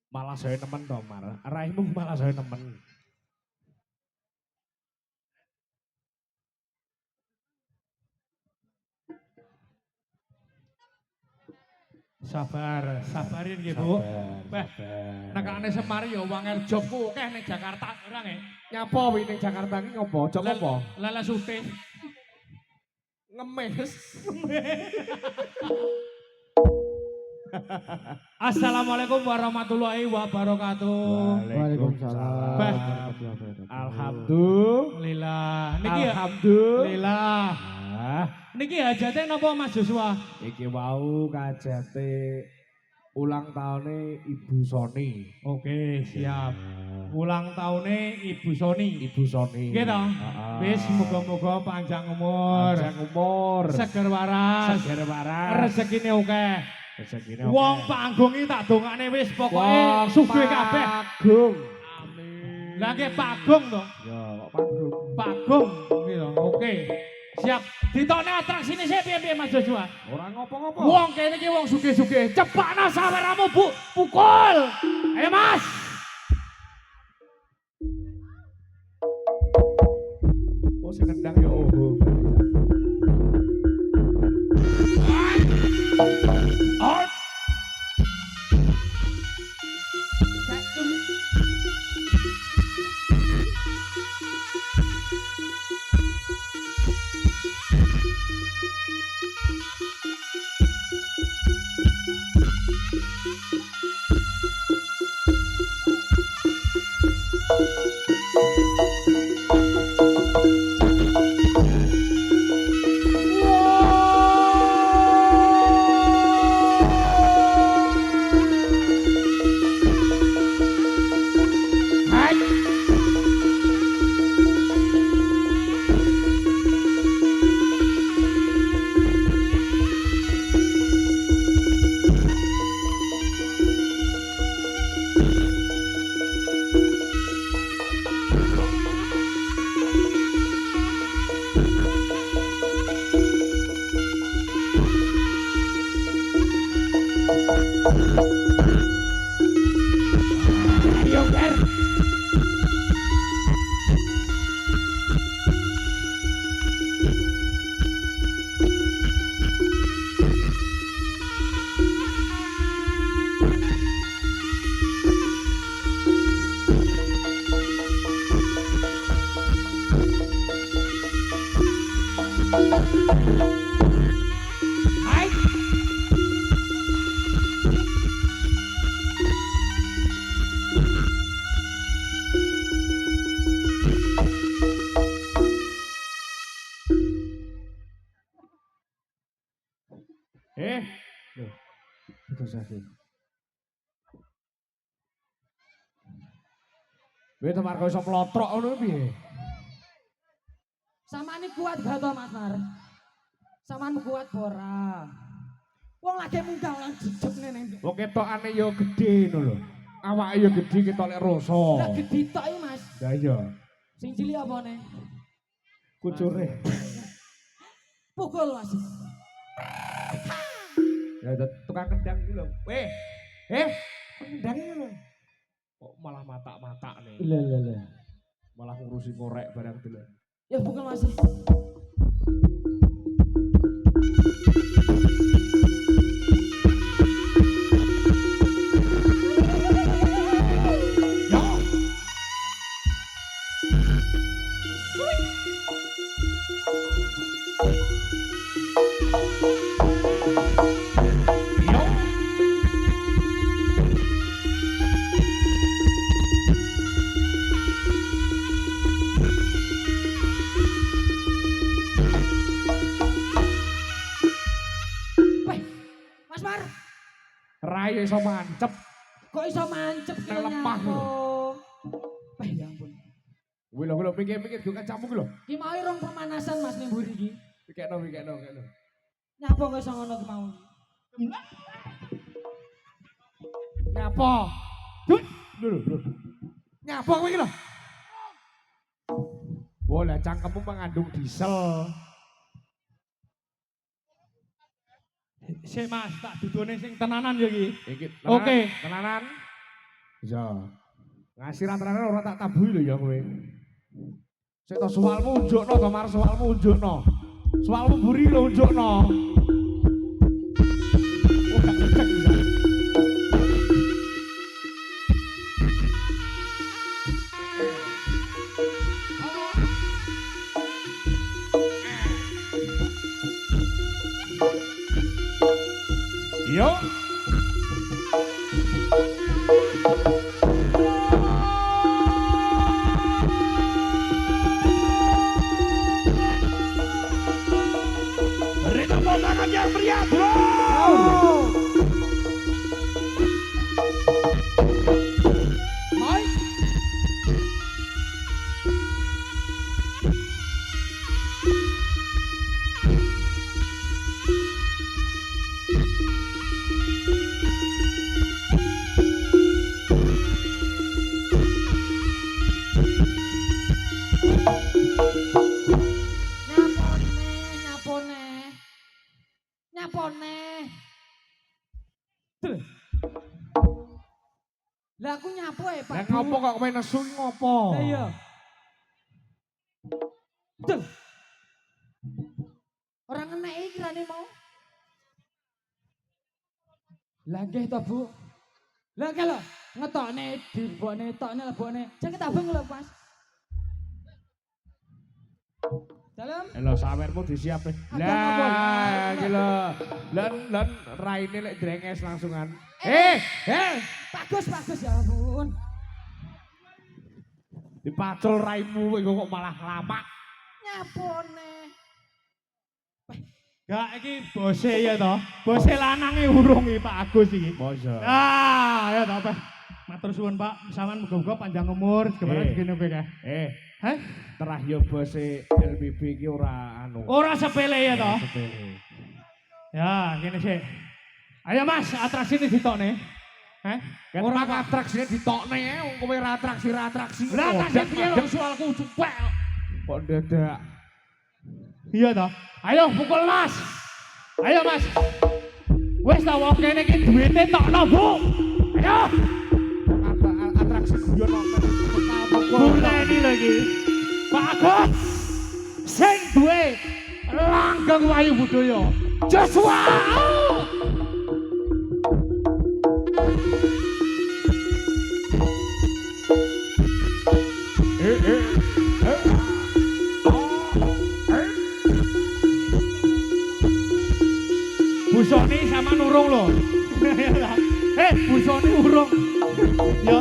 Malah saya nemen to, Mar. Raimu malah saya nemen. Sabar, sabarin nggih, Bu. Sabar, Beh, sabar. nekane Semari ya wangel jobku akeh ning Jakarta ora nggih. Nyapa wi ning Jakarta ki ngopo? Jok apa? Lele sutih. Ngemis. Assalamualaikum warahmatullahi wabarakatuh. Waalaikumsalam. Bah. Alhamdulillah. Niki ya. Alhamdulillah. Niki hajate napa Mas Joshua? Iki wau kajate ulang tahunnya Ibu Soni. Oke, siap. Ulang tahunnya Ibu Soni. Ibu Soni. Gitu. Wis muga-muga panjang umur. Panjang umur. Seger waras. Seger waras. Rezekine akeh. Rezekine Wong panggung iki tak dongakne wis pokoke sugih kabeh. Panggung. Amin. Lah nggih panggung to. Ya, kok panggung. Panggung gitu. Oke. Siap. Ditokne atraksine sik piye-piye Mas Joshua? Ora ngopo-ngopo. Wong kene iki wong sugih-sugih. Cepakna saweramu, Bu. Pukul. Ayo Mas. Oh, sing nendang ya oh. Out. Loh, itu sakit. Wih, temar kau iso plotrok ngono piye? Samane kuat gak to Mas Mar? Samane kuat ora? Wong lagi munggah lan jejeg nene. Wong ketokane yo gedhe ngono lho. Awake yo gedhe ketok lek rasa. Lah gedhi tok iki Mas. Lah iya. Sing cilik apane? Kucure. Pukul Mas. Ya tukang kendang iki lho. Kendang iki lho. Kok malah matak-matak nih. Iya. Malah ngurusi korek barang dulu. Ya pukul Mas. Rai iso mancep. Kok iso mancep Nang lemah lho. Ya ampun. Kuwi lho mikir-mikir juga kacamu ki lho. Ki mau rong pemanasan Mas ning mburi iki. Pikirno. Nyapa kok iso ngono ki mau. Nyapa? Lho. Nyapa kowe iki lho? Wah, lah cangkemmu mengandung diesel. Sik Mas, tak dudune sing tenanan yo iki. Iki Oke. Tenanan. Iya. Ngasih rata-rata ora tak tabui lho ya kowe. Sik to soalmu unjukno to mar soalmu unjukno. Soalmu buri lho unjukno. Oh gak cek bisa. Yo. Tepuk tangan yang meriah, bro. Hai. Nyapone. Lah aku nyapu Pak. Lah ngopo kok kowe nesu iki ngopo? Lah iya. Duh. Ora ngeneki kirane mau. Lah nggih to, Bu. Lah kalau ngetokne dibone tokne lebone. Jangan tabung lho, Mas. Dalam. Lho sawermu disiap. Abang Lah iki lho. Lan raine lek drenges langsungan. Eh. Bagus ya ampun. Dipacul raimu kok malah lama. Nyapone. Gak iki bose ya toh. Bose lanange urung iki Pak Agus iki. Masa. Ah, ya toh Pak. Matur suwun Pak, sampean muga-muga panjang umur, segala segene kowe kae. Hah? Terah yo bose LBB iki ora anu. Ora sepele ya toh. Sepele. Ya, gini sih. Ayo Mas, atraksi ini ditokne. Hah? Ora atraksine ditokne wong kowe ra atraksi. Lah atraksi piye lho soalku cepet. Kok dadak. Iya toh. Ayo pukul Mas. Ayo Mas. Wis ta wong kene iki duwite tokno, Bu. Ayo. Atraksi guyon kok. Buleni lho iki. Pak Agus. Sing duwe langgeng wayu budaya. Joshua. Busoni sama nurung lho. Busoni urung. Ya.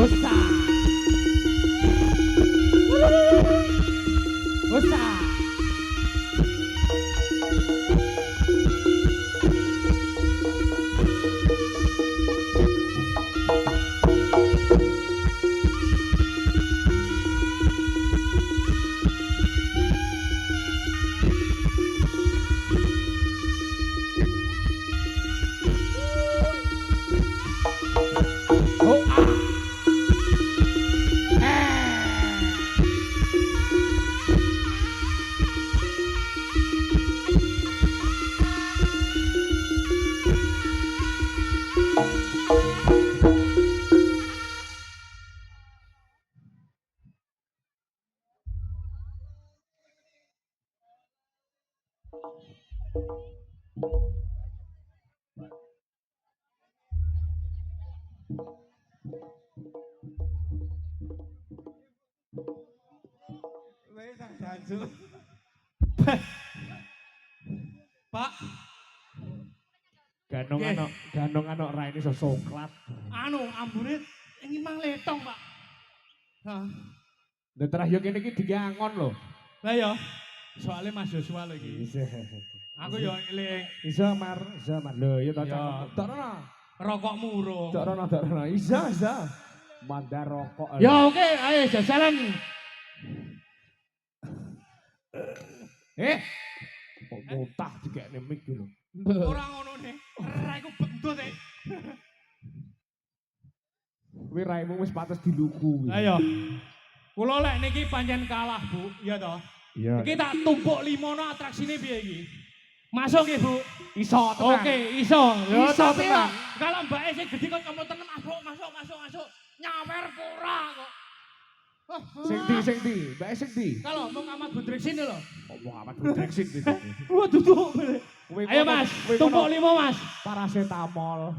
Usa. Usa. Pak, Ganong anak raine iso soklat. anu ambune ingin mang letong, Pak. Hah. Lah terah yo kene iki diangon lho. Lah ya, soalnya Mas Joshua lho iki. Bisa. Aku yo eling Isa mar. Lho yo tak Ya. rono. rokokmu urung. Tak rono. Isa. Mandar rokok. Ya oke, ayo jajalan. Kok muntah dikekne mik lho. Ora ngono ne. Rai ku bendut e. Kuwi raimu wis pates diluku. Lah ya. Kula lek niki pancen kalah, Bu. Iya toh. Iya. Iki tak tumpuk 5 no atraksine piye iki? Masuk nggih, Bu? Iso tenang. Oke, iso. Yo Iso, tapi tenang. kalau mbake sing gede kok kamu tenan masuk. Nyawer pura kok. Sing di, Mbak sing di. Kalau mau kamar budrek sini loh. Ngomong amat Brexit gitu. Wah, duduk. Ayo Mas, tumpuk 5 Mas. Paracetamol.